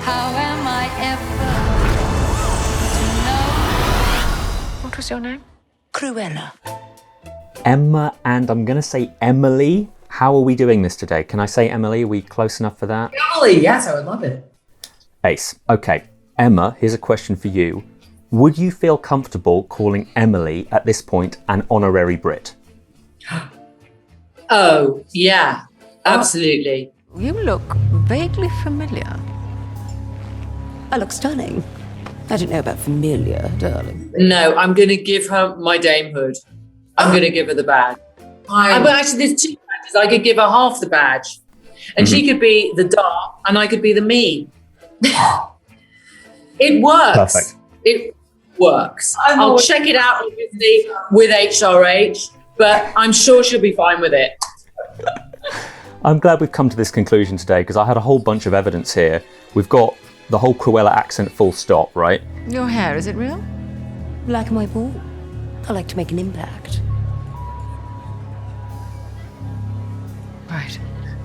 How am I ever to know? What was your name? Cruella. Emma and I'm going to say Emily. How are we doing this today? Can I say Emily? Are we close enough for that? Emily, yes, I would love it. Ace. Okay. Emma, here's a question for you. Would you feel comfortable calling Emily at this point an honorary Brit? Oh, yeah, absolutely. You look vaguely familiar. I look stunning. I don't know about familiar, darling. No, I'm going to give her my damehood. I'm going to give her the badge. But actually, there's two badges. I could give her half the badge. And she could be the dart, and I could be the me. It works. Perfect. It works. I'll check it out, obviously, with HRH, but I'm sure she'll be fine with it. I'm glad we've come to this conclusion today because I had a whole bunch of evidence here. We've got the whole Cruella accent full stop, right? Your hair, is it real? Black and white ball. I like to make an impact. Right.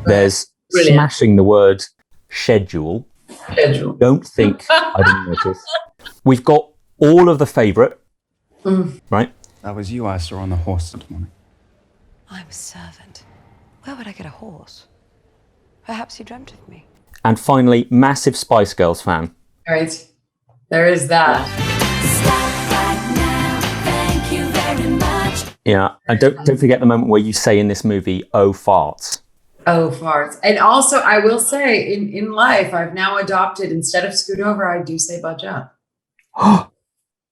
There's Brilliant. smashing the word schedule. Don't think I didn't notice. We've got all of the favourite, right? That was you I saw on the horse this morning. I'm a servant. Where would I get a horse? Perhaps you dreamt of me. And finally, massive Spice Girls fan. Right. There is that. Yeah, and don't forget the moment where you say in this movie, "Oh farts." Oh, farts. And also, I will say, in life, I've now adopted, instead of scoot over, I do say budge up.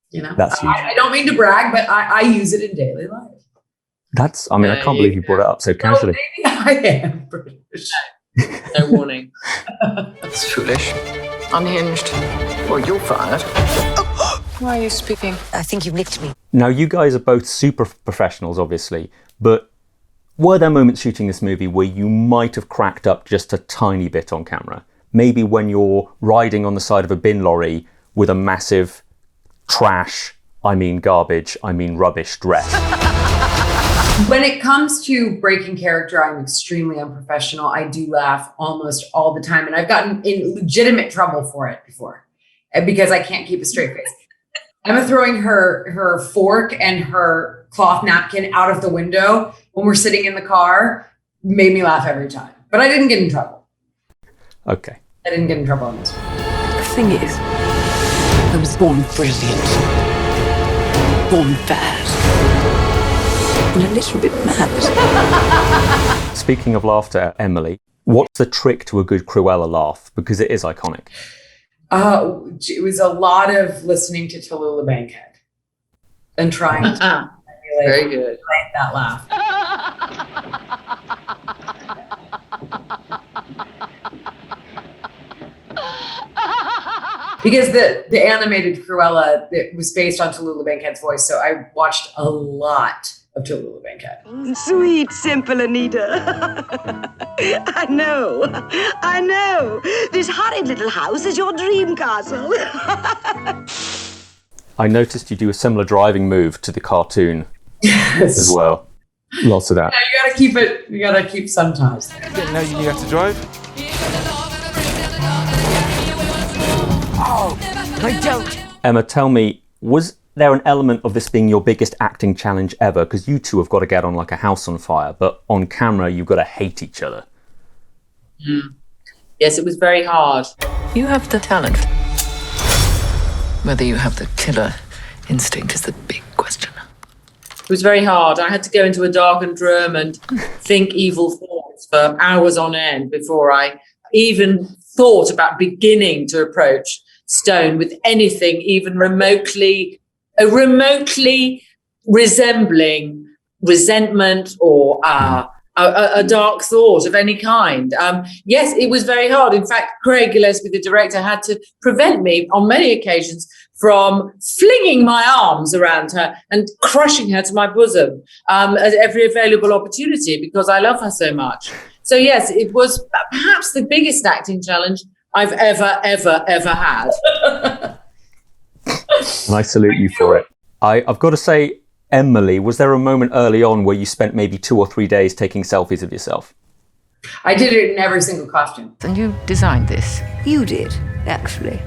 You know? That's huge. I don't mean to brag, but I use it in daily life. I can't believe you brought it up so casually. Maybe I am British. No warning. It's foolish. Unhinged. Well, you're fired. Why are you speaking? I think you've nicked me. Now, you guys are both super professionals, obviously, but were there moments shooting this movie where you might have cracked up just a tiny bit on camera? Maybe when you're riding on the side of a bin lorry with a massive rubbish dress. When it comes to breaking character, I'm extremely unprofessional. I do laugh almost all the time, and I've gotten in legitimate trouble for it before because I can't keep a straight face. Emma throwing her fork and her cloth napkin out of the window when we're sitting in the car made me laugh every time. But I didn't get in trouble. Okay. I didn't get in trouble on this one. The thing is, I was born brilliant. Born fast. And a little bit mad. Speaking of laughter, Emily, what's the trick to a good Cruella laugh? Because it is iconic. It was a lot of listening to Tallulah Bankhead and trying to Very good. that laugh. Because the animated Cruella that was based on Tallulah Bankhead's voice, so I watched a lot of Tallulah Bankhead. Sweet, simple Anita. I know. This horrid little house is your dream castle. I noticed you do a similar driving move to the cartoon Yes. as well. Lots of that. Yeah, you gotta keep it. You gotta keep some ties. Didn't know you knew how to drive? I don't. Emma, tell me, was there an element of this being your biggest acting challenge ever? Because you two have got to get on like a house on fire, but on camera, you've got to hate each other. Yes, it was very hard. You have the talent. Whether you have the killer instinct is the big question. It was very hard. I had to go into a darkened room and think evil thoughts for hours on end before I even thought about beginning to approach Stone with anything even remotely resembling resentment or a dark thought of any kind. Yes, it was very hard. In fact, Craig Gillespie, the director, had to prevent me on many occasions from flinging my arms around her and crushing her to my bosom at every available opportunity because I love her so much. So yes, it was perhaps the biggest acting challenge I've ever had. And I salute you for it. I've got to say, Emily, was there a moment early on where you spent maybe 2 or 3 days taking selfies of yourself? I did it in every single costume. And you designed this? You did. actually.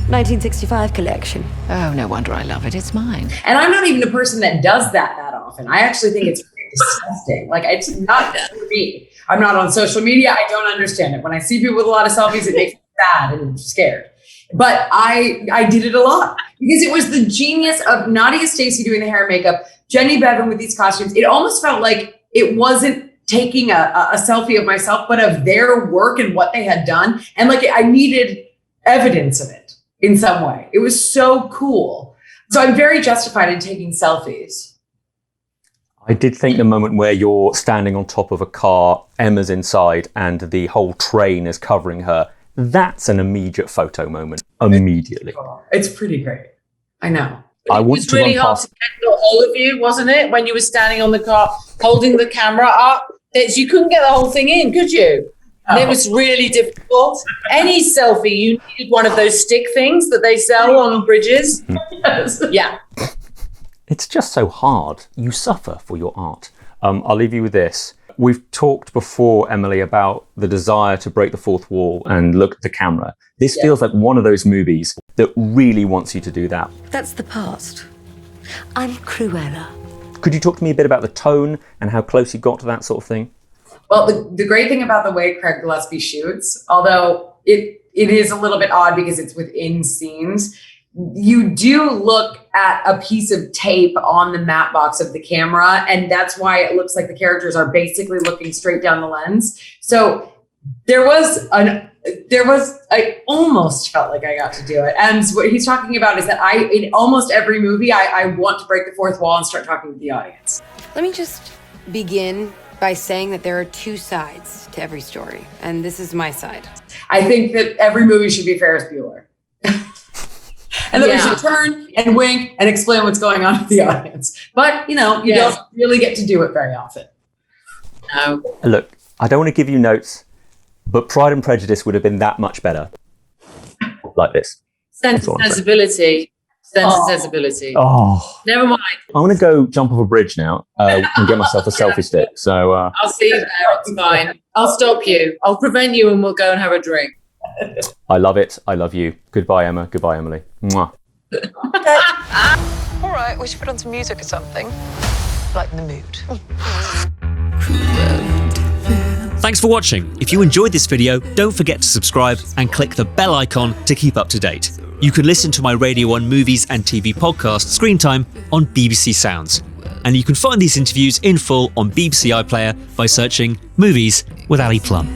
1965 collection. Oh, no wonder I love it. It's mine. And I'm not even a person that does that often. I actually think it's disgusting. Like, it's not for me. I'm not on social media. I don't understand it. When I see people with a lot of selfies, it makes me sad and scared. But I did it a lot because it was the genius of Nadia Stacey doing the hair and makeup, Jenny Bevan with these costumes. It almost felt like it wasn't taking a selfie of myself, but of their work and what they had done. And like, I needed evidence of it in some way. It was so cool. So I'm very justified in taking selfies. I did think the moment where you're standing on top of a car, Emma's inside, and the whole train is covering her, that's an immediate photo moment. Immediately. It's pretty great. I know. I want it was to really run hard past- to get all of you, wasn't it? When you were standing on the car, holding the camera up, you couldn't get the whole thing in, could you? And it was really difficult. Any selfie, you needed one of those stick things that they sell on bridges. Yes. Yeah. It's just so hard. You suffer for your art. I'll leave you with this. We've talked before, Emily, about the desire to break the fourth wall and look at the camera. This feels like one of those movies that really wants you to do that. That's the past. I'm Cruella. Could you talk to me a bit about the tone and how close you got to that sort of thing? Well, the great thing about the way Craig Gillespie shoots, although it is a little bit odd because it's within scenes, you do look at a piece of tape on the matte box of the camera, and that's why it looks like the characters are basically looking straight down the lens. So I almost felt like I got to do it. And what he's talking about is that in almost every movie, I want to break the fourth wall and start talking to the audience. Let me just begin by saying that there are two sides to every story, and this is my side. I think that every movie should be Ferris Bueller. And then we should turn and wink and explain what's going on to the audience. But, you don't really get to do it very often. No. Look, I don't want to give you notes, but Pride and Prejudice would have been that much better. Like this. Sense and sensibility. Sensibility. Oh. Never mind. I want to go jump off a bridge now and get myself a selfie stick. So I'll see you there. It's fine. I'll stop you. I'll prevent you and we'll go and have a drink. I love it. I love you. Goodbye, Emma. Goodbye, Emily. Mwah. All right, we should put on some music or something. Lighten the mood. Thanks for watching. If you enjoyed this video, don't forget to subscribe and click the bell icon to keep up to date. You can listen to my Radio 1 movies and TV podcast, Screen Time, on BBC Sounds. And you can find these interviews in full on BBC iPlayer by searching Movies with Ali Plumb.